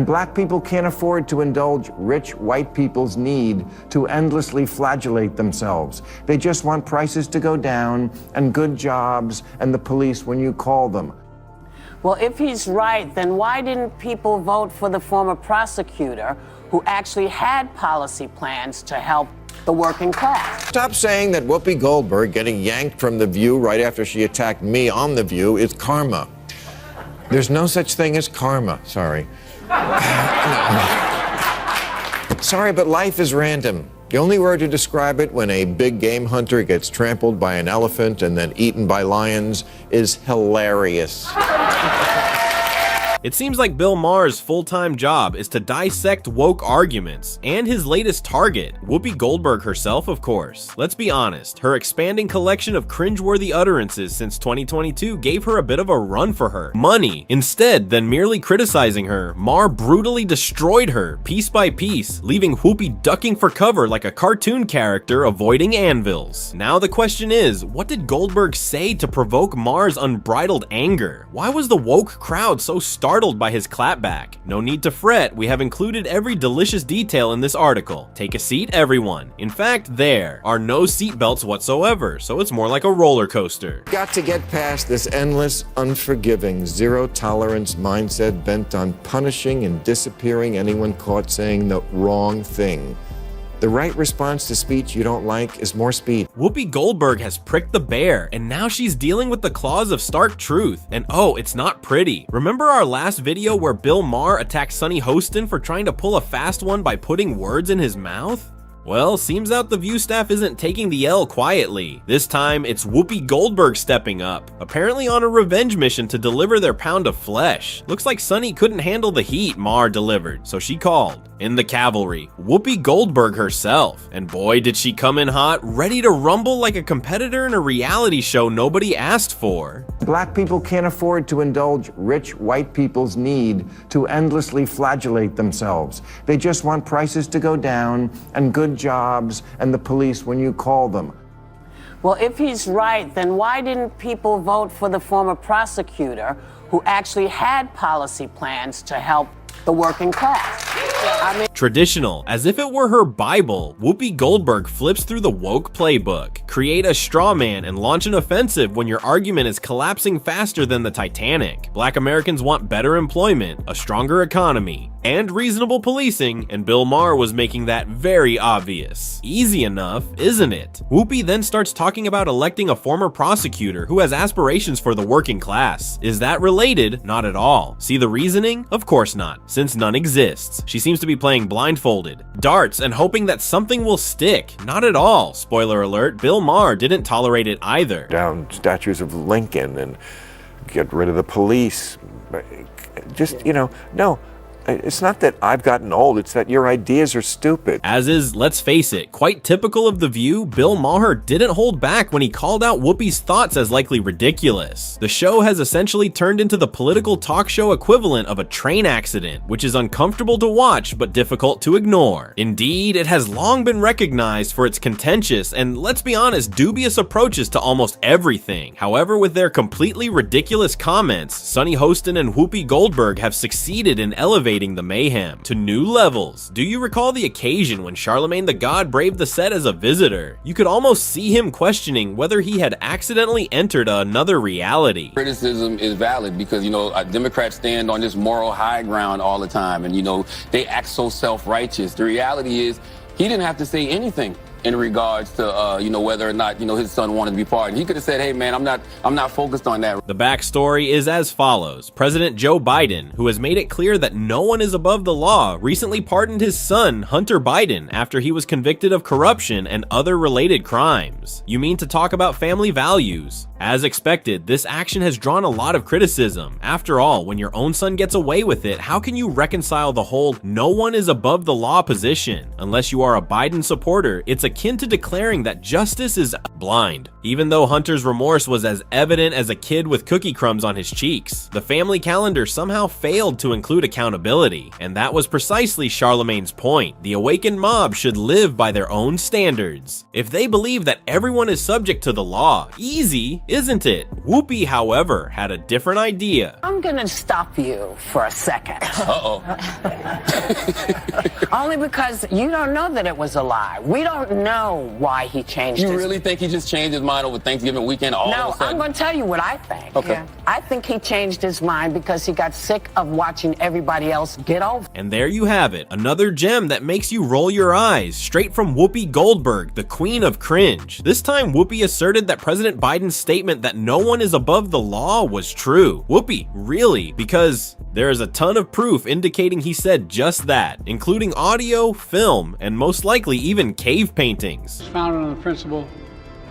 Black people can't afford to indulge rich white people's need to endlessly flagellate themselves. They just want prices to go down and good jobs and the police when you call them. Well, if he's right, then why didn't people vote for the former prosecutor who actually had policy plans to help the working class? Stop saying that Whoopi Goldberg getting yanked from The View right after she attacked me on The View is karma. There's no such thing as karma, sorry. Sorry, but life is random. The only word to describe it when a big game hunter gets trampled by an elephant and then eaten by lions is hilarious. It seems like Bill Maher's full-time job is to dissect woke arguments, and his latest target, Whoopi Goldberg herself, of course. Let's be honest, her expanding collection of cringeworthy utterances since 2022 gave her a bit of a run for her money. Instead than merely criticizing her, Maher brutally destroyed her piece by piece, leaving Whoopi ducking for cover like a cartoon character avoiding anvils. Now the question is, what did Goldberg say to provoke Maher's unbridled anger? Why was the woke crowd so startled by his clapback? No need to fret, we have included every delicious detail in this article. Take a seat, everyone. In fact, there are no seatbelts whatsoever, so it's more like a roller coaster. Got to get past this endless, unforgiving, zero-tolerance mindset bent on punishing and disappearing anyone caught saying the wrong thing. The right response to speech you don't like is more speech. Whoopi Goldberg has pricked the bear, and now she's dealing with the claws of stark truth. And oh, it's not pretty. Remember our last video where Bill Maher attacked Sunny Hostin for trying to pull a fast one by putting words in his mouth? Well, seems out the View staff isn't taking the L quietly. This time, it's Whoopi Goldberg stepping up, apparently on a revenge mission to deliver their pound of flesh. Looks like Sunny couldn't handle the heat Maher delivered, so she called in the cavalry, Whoopi Goldberg herself. And boy, did she come in hot, ready to rumble like a competitor in a reality show nobody asked for. Black people can't afford to indulge rich white people's need to endlessly flagellate themselves. They just want prices to go down and good jobs and the police when you call them. Well, if he's right, then why didn't people vote for the former prosecutor who actually had policy plans to help the working class? Traditional, as if it were her Bible, Whoopi Goldberg flips through the woke playbook. Create a straw man and launch an offensive when your argument is collapsing faster than the Titanic. Black Americans want better employment, a stronger economy, and reasonable policing, and Bill Maher was making that very obvious. Easy enough, isn't it? Whoopi then starts talking about electing a former prosecutor who has aspirations for the working class. Is that related? Not at all. See the reasoning? Of course not, since none exists. She seems to be playing blindfolded, darts, and hoping that something will stick. Not at all. Spoiler alert, Bill Maher didn't tolerate it either. Down statues of Lincoln and get rid of the police. Just, no. It's not that I've gotten old, it's that your ideas are stupid. As is, let's face it, quite typical of The View, Bill Maher didn't hold back when he called out Whoopi's thoughts as likely ridiculous. The show has essentially turned into the political talk show equivalent of a train accident, which is uncomfortable to watch but difficult to ignore. Indeed, it has long been recognized for its contentious and, let's be honest, dubious approaches to almost everything. However, with their completely ridiculous comments, Sunny Hostin and Whoopi Goldberg have succeeded in elevating the mayhem to new levels. Do you recall the occasion when Charlemagne the God braved the set as a visitor? You could almost see him questioning whether he had accidentally entered another reality. Criticism is valid because, Democrats stand on this moral high ground all the time and, they act so self-righteous. The reality is he didn't have to say anything in regards to, whether or not, his son wanted to be pardoned. He could have said, hey, man, I'm not focused on that. The backstory is as follows. President Joe Biden, who has made it clear that no one is above the law, recently pardoned his son, Hunter Biden, after he was convicted of corruption and other related crimes. You mean to talk about family values? As expected, this action has drawn a lot of criticism. After all, when your own son gets away with it, how can you reconcile the whole no one is above the law position? Unless you are a Biden supporter, it's a akin to declaring that justice is blind. Even though Hunter's remorse was as evident as a kid with cookie crumbs on his cheeks, the family calendar somehow failed to include accountability, and that was precisely Charlemagne's point. The awakened mob should live by their own standards. If they believe that everyone is subject to the law, easy, isn't it? Whoopi, however, had a different idea. I'm gonna stop you for a second. Uh-oh. Only because you don't know that it was a lie. We don't know why he changed You his really think he just changed his mind over Thanksgiving weekend all No, of a sudden? I'm going to tell you what I think. Okay. Yeah. I think he changed his mind because he got sick of watching everybody else get over. And there you have it, another gem that makes you roll your eyes, straight from Whoopi Goldberg, the queen of cringe. This time, Whoopi asserted that President Biden's statement that no one is above the law was true. Whoopi, really? Because there is a ton of proof indicating he said just that, including audio, film, and most likely even cave paintings. It's founded on the principle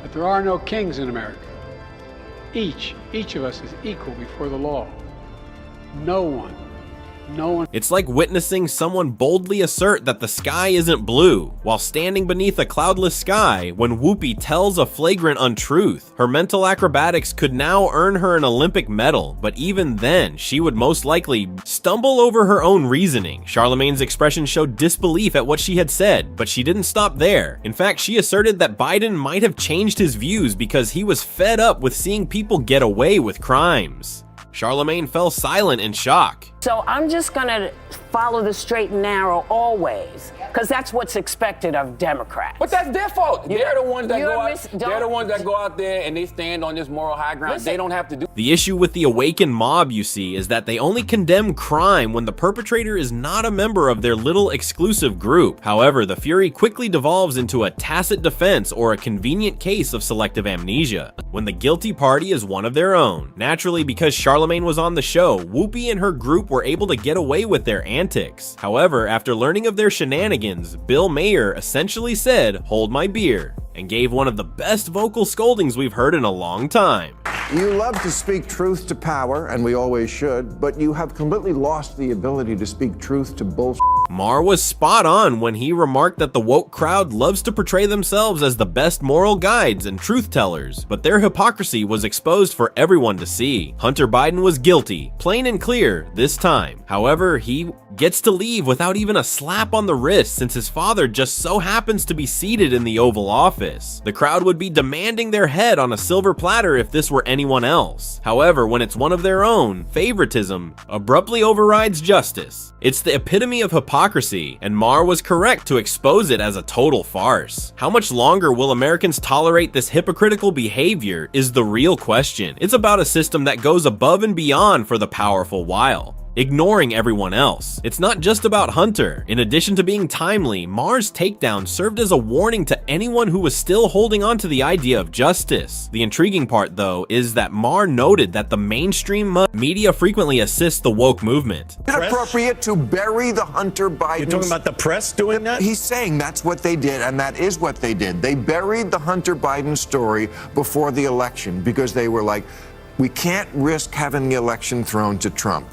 that there are no kings in America. Each of us is equal before the law. No one. It's like witnessing someone boldly assert that the sky isn't blue while standing beneath a cloudless sky when Whoopi tells a flagrant untruth. Her mental acrobatics could now earn her an Olympic medal, but even then, she would most likely stumble over her own reasoning. Charlemagne's expression showed disbelief at what she had said, but she didn't stop there. In fact, she asserted that Biden might have changed his views because he was fed up with seeing people get away with crimes. Charlemagne fell silent in shock. So I'm just going to follow the straight and narrow always, because that's what's expected of Democrats. But that's their fault. They're the ones that They're go out there and they stand on this moral high ground. Listen. They don't have to do. The issue with the awakened mob, you see, is that they only condemn crime when the perpetrator is not a member of their little exclusive group. However, the fury quickly devolves into a tacit defense or a convenient case of selective amnesia, when the guilty party is one of their own. Naturally, because Charlemagne was on the show, Whoopi and her group were able to get away with their antics. However, after learning of their shenanigans, Bill Maher essentially said, "Hold my beer," and gave one of the best vocal scoldings we've heard in a long time. You love to speak truth to power, and we always should, but you have completely lost the ability to speak truth to bullshit. Maher was spot on when he remarked that the woke crowd loves to portray themselves as the best moral guides and truth tellers, but their hypocrisy was exposed for everyone to see. Hunter Biden was guilty, plain and clear, this time. However, he gets to leave without even a slap on the wrist since his father just so happens to be seated in the Oval Office. The crowd would be demanding their head on a silver platter if this were anyone else. However, when it's one of their own, favoritism abruptly overrides justice. It's the epitome of hypocrisy, and Maher was correct to expose it as a total farce. How much longer will Americans tolerate this hypocritical behavior is the real question. It's about a system that goes above and beyond for the powerful while ignoring everyone else. It's not just about Hunter. In addition to being timely, Maher's takedown served as a warning to anyone who was still holding on to the idea of justice. The intriguing part, though, is that Maher noted that the mainstream media frequently assists the woke movement. Is it appropriate to bury the Hunter Biden? You're talking about the press doing that? He's saying that's what they did, and that is what they did. They buried the Hunter Biden story before the election because they were like, we can't risk having the election thrown to Trump.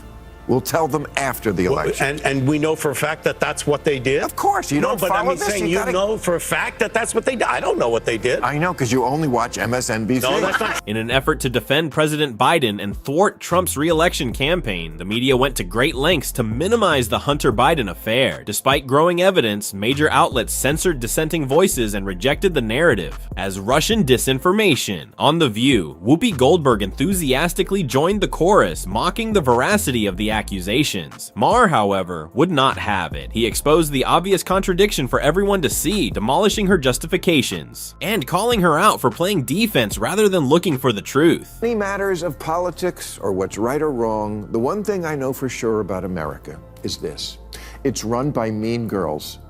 We'll tell them after the election. And we know for a fact that that's what they did? Of course. You don't but follow I mean, this. saying you know for a fact that that's what they did. I don't know what they did. I know, because you only watch MSNBC. No, that's not. In an effort to defend President Biden and thwart Trump's re-election campaign, the media went to great lengths to minimize the Hunter Biden affair. Despite growing evidence, major outlets censored dissenting voices and rejected the narrative as Russian disinformation. On The View, Whoopi Goldberg enthusiastically joined the chorus, mocking the veracity of the accusations. Maher, however, would not have it. He exposed the obvious contradiction for everyone to see, demolishing her justifications and calling her out for playing defense rather than looking for the truth. Any matters of politics or what's right or wrong, the one thing I know for sure about America is this. It's run by mean girls.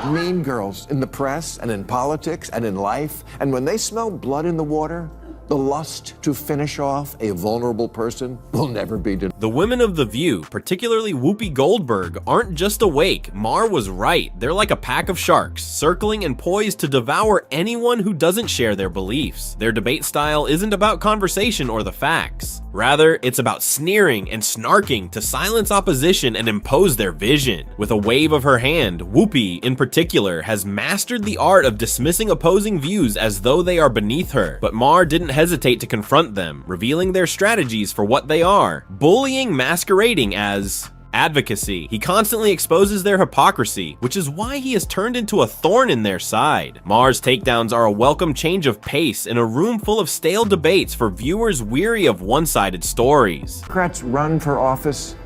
Mean girls in the press and in politics and in life. And when they smell blood in the water, The lust to finish off a vulnerable person will never be denied. The women of The View, particularly Whoopi Goldberg, aren't just awake. Maher was right. They're like a pack of sharks, circling and poised to devour anyone who doesn't share their beliefs. Their debate style isn't about conversation or the facts. Rather, it's about sneering and snarking to silence opposition and impose their vision. With a wave of her hand, Whoopi, in particular, has mastered the art of dismissing opposing views as though they are beneath her. But Maher didn't hesitate to confront them, revealing their strategies for what they are. Bullying masquerading as advocacy. He constantly exposes their hypocrisy, which is why he has turned into a thorn in their side. Maher's takedowns are a welcome change of pace in a room full of stale debates for viewers weary of one-sided stories. Democrats run for office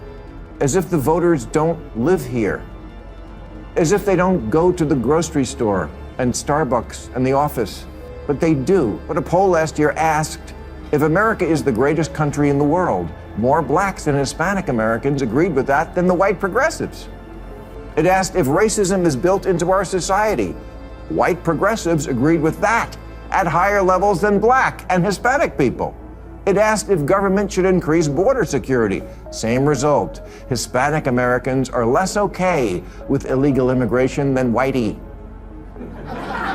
as if the voters don't live here, as if they don't go to the grocery store and Starbucks and the office. But they do. But a poll last year asked, if America is the greatest country in the world, more blacks and Hispanic Americans agreed with that than the white progressives. It asked if racism is built into our society. White progressives agreed with that at higher levels than black and Hispanic people. It asked if government should increase border security. Same result. Hispanic Americans are less okay with illegal immigration than whitey.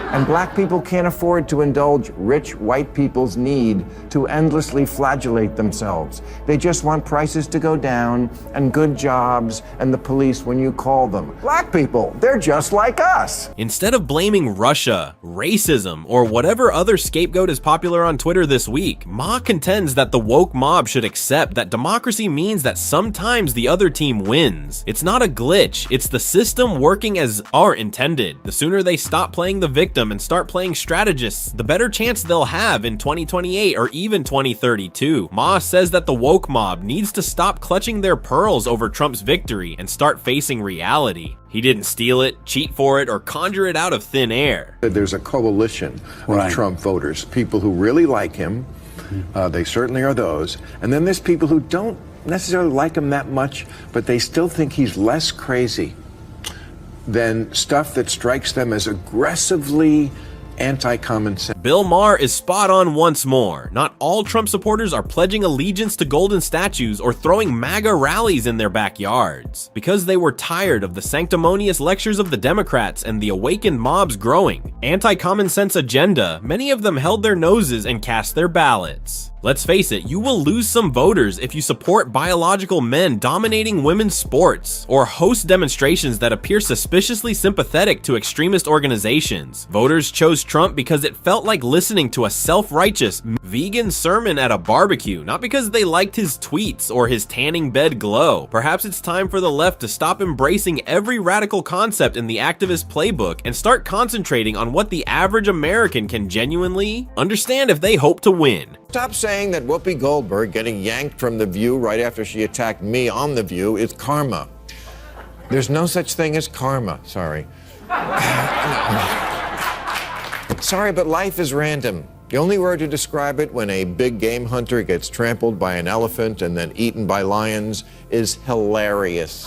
And black people can't afford to indulge rich white people's need to endlessly flagellate themselves. They just want prices to go down and good jobs and the police when you call them. Black people, they're just like us. Instead of blaming Russia, racism, or whatever other scapegoat is popular on Twitter this week, Ma contends that the woke mob should accept that democracy means that sometimes the other team wins. It's not a glitch, it's the system working as are intended. The sooner they stop playing the victim and start playing strategists, the better chance they'll have in 2028 or even 2032. Ma says that the woke mob needs to stop clutching their pearls over Trump's victory and start facing reality. He didn't steal it, cheat for it, or conjure it out of thin air. There's a coalition of Trump voters, people who really like him. They certainly are those. And then there's people who don't necessarily like him that much, but they still think he's less crazy than stuff that strikes them as aggressively anti-common sense. Bill Maher is spot on once more. Not all Trump supporters are pledging allegiance to golden statues or throwing MAGA rallies in their backyards. Because they were tired of the sanctimonious lectures of the Democrats and the awakened mob's growing anti-common sense agenda, many of them held their noses and cast their ballots. Let's face it, you will lose some voters if you support biological men dominating women's sports, or host demonstrations that appear suspiciously sympathetic to extremist organizations. Voters chose Trump because it felt like listening to a self-righteous vegan sermon at a barbecue, not because they liked his tweets or his tanning bed glow. Perhaps it's time for the left to stop embracing every radical concept in the activist playbook and start concentrating on what the average American can genuinely understand if they hope to win. Stop saying that Whoopi Goldberg getting yanked from The View right after she attacked me on The View is karma. There's no such thing as karma, sorry. Sorry, but life is random. The only word to describe it when a big game hunter gets trampled by an elephant and then eaten by lions is hilarious.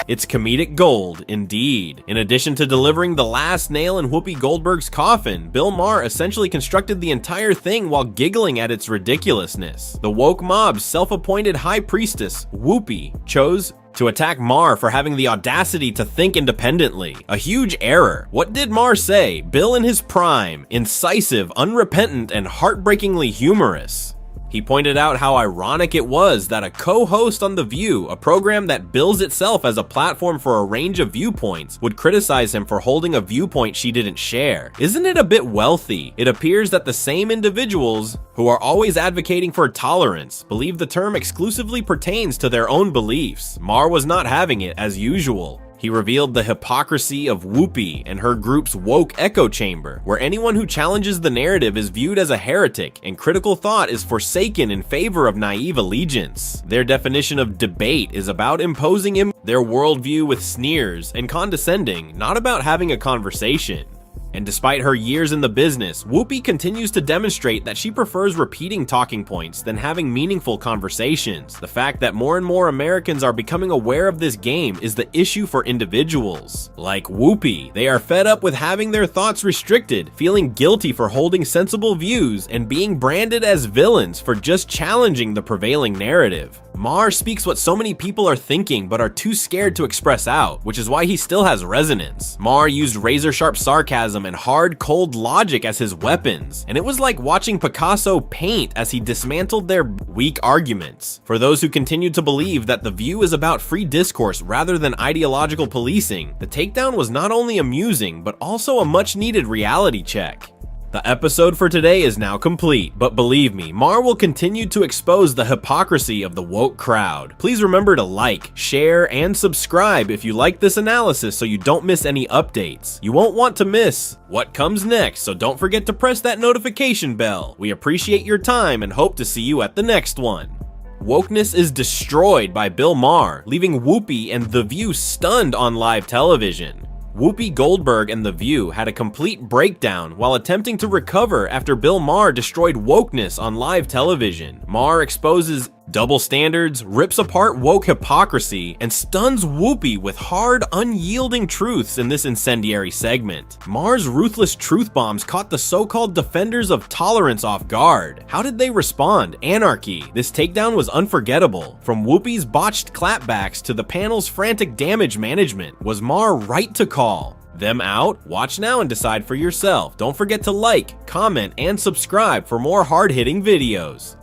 It's comedic gold, indeed. In addition to delivering the last nail in Whoopi Goldberg's coffin, Bill Maher essentially constructed the entire thing while giggling at its ridiculousness. The woke mob's self-appointed high priestess, Whoopi, chose to attack Maher for having the audacity to think independently. A huge error. What did Maher say? Bill in his prime, incisive, unrepentant, and heartbreakingly humorous. He pointed out how ironic it was that a co-host on The View, a program that bills itself as a platform for a range of viewpoints, would criticize him for holding a viewpoint she didn't share. Isn't it a bit wealthy? It appears that the same individuals who are always advocating for tolerance believe the term exclusively pertains to their own beliefs. Maher was not having it as usual. He revealed the hypocrisy of Whoopi and her group's woke echo chamber, where anyone who challenges the narrative is viewed as a heretic and critical thought is forsaken in favor of naive allegiance. Their definition of debate is about imposing their worldview with sneers and condescending, not about having a conversation. And despite her years in the business, Whoopi continues to demonstrate that she prefers repeating talking points than having meaningful conversations. The fact that more and more Americans are becoming aware of this game is the issue for individuals. Like Whoopi, they are fed up with having their thoughts restricted, feeling guilty for holding sensible views, and being branded as villains for just challenging the prevailing narrative. Maher speaks what so many people are thinking but are too scared to express out, which is why he still has resonance. Maher used razor-sharp sarcasm and hard, cold logic as his weapons, and it was like watching Picasso paint as he dismantled their weak arguments. For those who continue to believe that The View is about free discourse rather than ideological policing, the takedown was not only amusing, but also a much-needed reality check. The episode for today is now complete, but believe me, Maher will continue to expose the hypocrisy of the woke crowd. Please remember to like, share, and subscribe if you like this analysis so you don't miss any updates. You won't want to miss what comes next, so don't forget to press that notification bell. We appreciate your time and hope to see you at the next one. Wokeness is destroyed by Bill Maher, leaving Whoopi and The View stunned on live television. Whoopi Goldberg and The View had a complete breakdown while attempting to recover after Bill Maher destroyed wokeness on live television. Maher exposes double standards, rips apart woke hypocrisy, and stuns Whoopi with hard, unyielding truths in this incendiary segment. Maher's ruthless truth bombs caught the so-called defenders of tolerance off guard. How did they respond? Anarchy. This takedown was unforgettable. From Whoopi's botched clapbacks to the panel's frantic damage management, was Maher right to call them out? Watch now and decide for yourself. Don't forget to like, comment, and subscribe for more hard-hitting videos.